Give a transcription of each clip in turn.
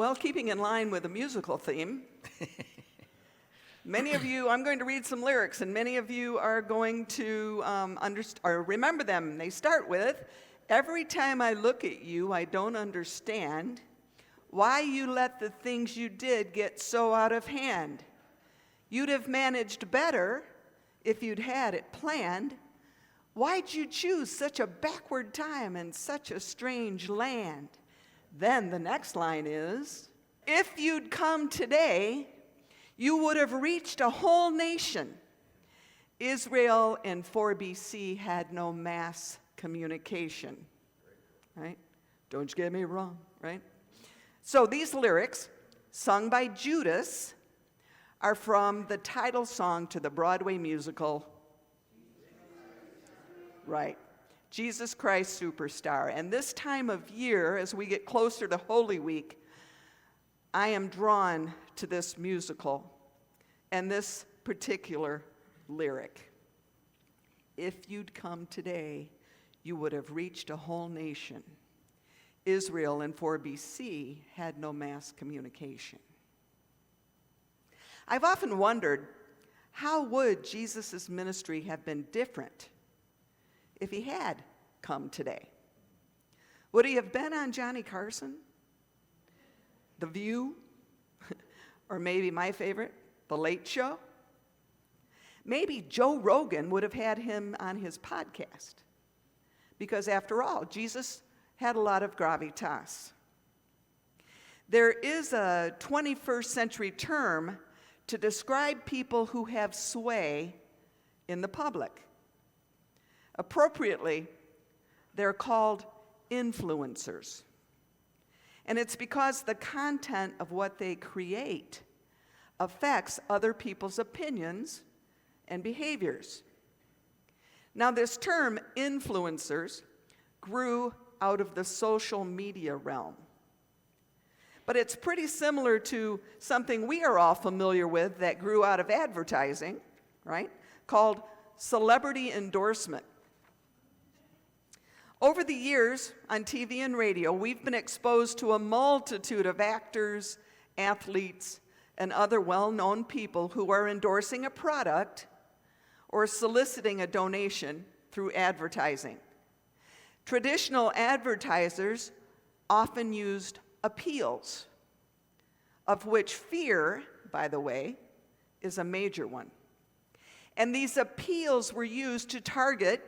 Well, keeping in line with the musical theme, many of you, I'm going to read some lyrics, and many of you are going to remember them. They start with, "Every time I look at you, I don't understand why you let the things you did get so out of hand. You'd have managed better if you'd had it planned. Why'd you choose such a backward time and such a strange land?" Then the next line is, "If you'd come today, you would have reached a whole nation. Israel in 4 BC had no mass communication." Right? Don't you get me wrong, right? So these lyrics, sung by Judas, are from the title song to the Broadway musical, right, Jesus Christ Superstar. And this time of year, as we get closer to Holy Week, I am drawn to this musical and this particular lyric. "If you'd come today, you would have reached a whole nation. Israel in 4 BC had no mass communication." I've often wondered, how would Jesus' ministry have been different if he had come today? Would he have been on Johnny Carson, The View, or maybe my favorite, The Late Show? Maybe Joe Rogan would have had him on his podcast, because after all, Jesus had a lot of gravitas. There is a 21st century term to describe people who have sway in the public. Appropriately, they're called influencers. And it's because the content of what they create affects other people's opinions and behaviors. Now, this term, influencers, grew out of the social media realm. But it's pretty similar to something we are all familiar with that grew out of advertising, right? Called celebrity endorsement. Over the years, on TV and radio, we've been exposed to a multitude of actors, athletes, and other well-known people who are endorsing a product or soliciting a donation through advertising. Traditional advertisers often used appeals, of which fear, by the way, is a major one. And these appeals were used to target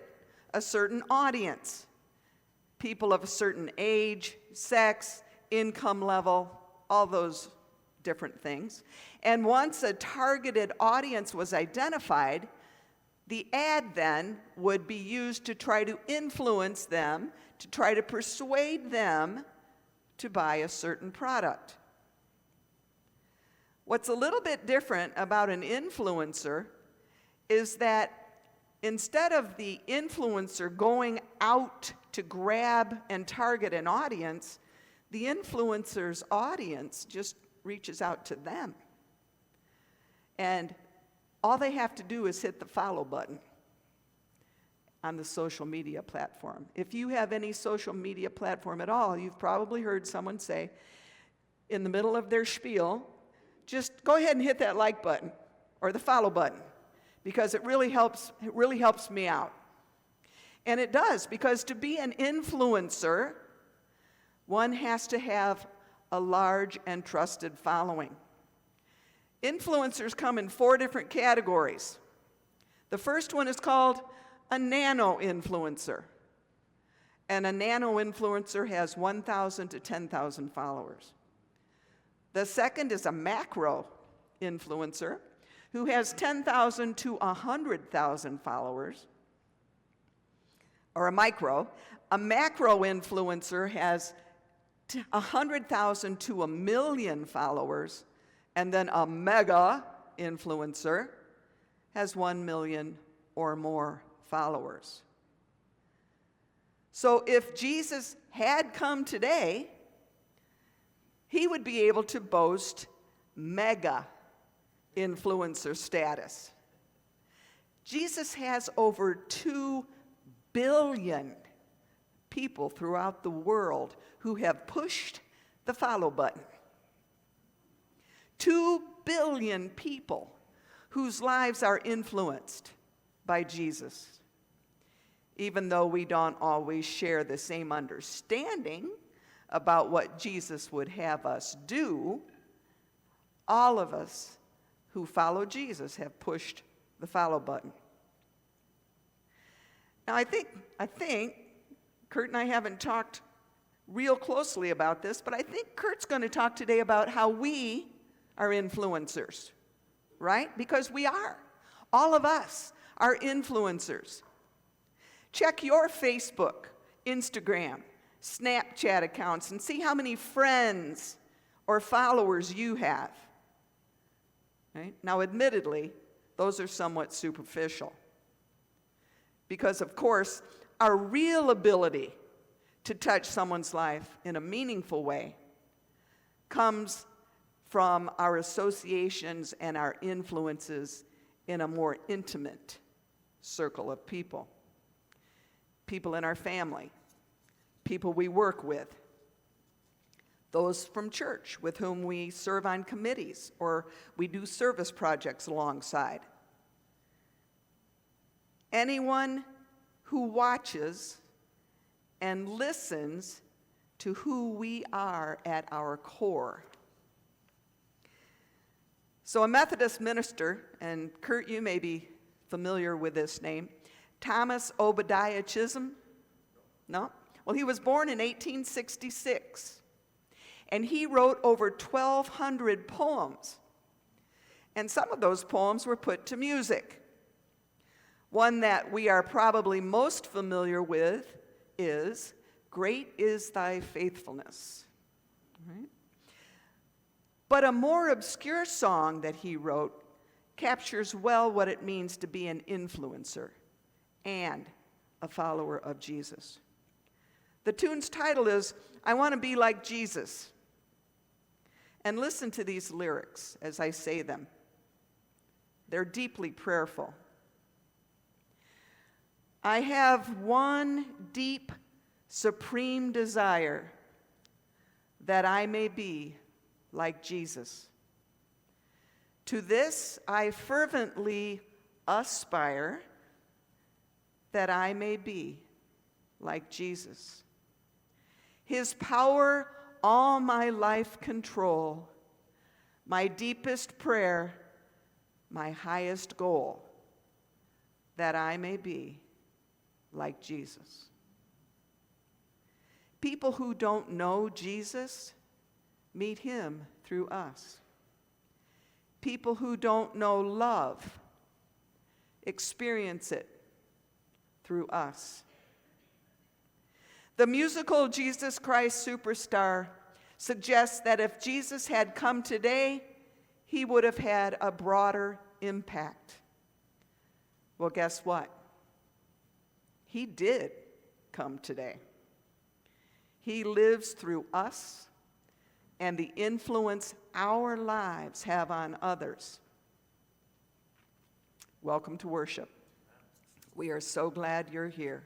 a certain audience, people of a certain age, sex, income level, all those different things. And once a targeted audience was identified, the ad then would be used to try to influence them, to try to persuade them to buy a certain product. What's a little bit different about an influencer is that instead of the influencer going out to grab and target an audience, the influencer's audience just reaches out to them. And all they have to do is hit the follow button on the social media platform. If you have any social media platform at all, you've probably heard someone say in the middle of their spiel, just go ahead and hit that like button or the follow button, because it really helps me out. And it does, because to be an influencer, one has to have a large and trusted following. Influencers come in 4 different categories. The first one is called a nano-influencer. And a nano-influencer has 1,000 to 10,000 followers. The second is a macro-influencer who has 10,000 to 100,000 followers. Or a micro. A macro-influencer has 100,000 to 1,000,000 followers. And then a mega influencer has 1 million or more followers. So if Jesus had come today, he would be able to boast mega influencer status. Jesus has over 2 billion people throughout the world who have pushed the follow button. 2 billion people whose lives are influenced by Jesus. Even though we don't always share the same understanding about what Jesus would have us do, all of us who follow Jesus have pushed the follow button. Now, I think Kurt and I haven't talked real closely about this, but I think Kurt's going to talk today about how we are influencers, right? Because we are. All of us are influencers. Check your Facebook, Instagram, Snapchat accounts and see how many friends or followers you have. Right? Now, admittedly, those are somewhat superficial. Because, of course, our real ability to touch someone's life in a meaningful way comes from our associations and our influences in a more intimate circle of people. People in our family, people we work with, those from church with whom we serve on committees or we do service projects alongside. Anyone who watches and listens to who we are at our core. So a Methodist minister, and Kurt, you may be familiar with this name, Thomas Obadiah Chisholm? No? Well, he was born in 1866, and he wrote over 1,200 poems, and some of those poems were put to music. One that we are probably most familiar with is, "Great is thy faithfulness." Right? But a more obscure song that he wrote captures well what it means to be an influencer and a follower of Jesus. The tune's title is, "I Want to Be Like Jesus." And listen to these lyrics as I say them. They're deeply prayerful. I have one deep, supreme desire, that I may be like Jesus. To this I fervently aspire, that I may be like Jesus. His power all my life control, my deepest prayer, my highest goal, that I may be like Jesus. People who don't know Jesus meet him through us. People who don't know love experience it through us. The musical Jesus Christ Superstar suggests that if Jesus had come today, he would have had a broader impact. Well, guess what? He did come today. He lives through us and the influence our lives have on others. Welcome to worship. We are so glad you're here.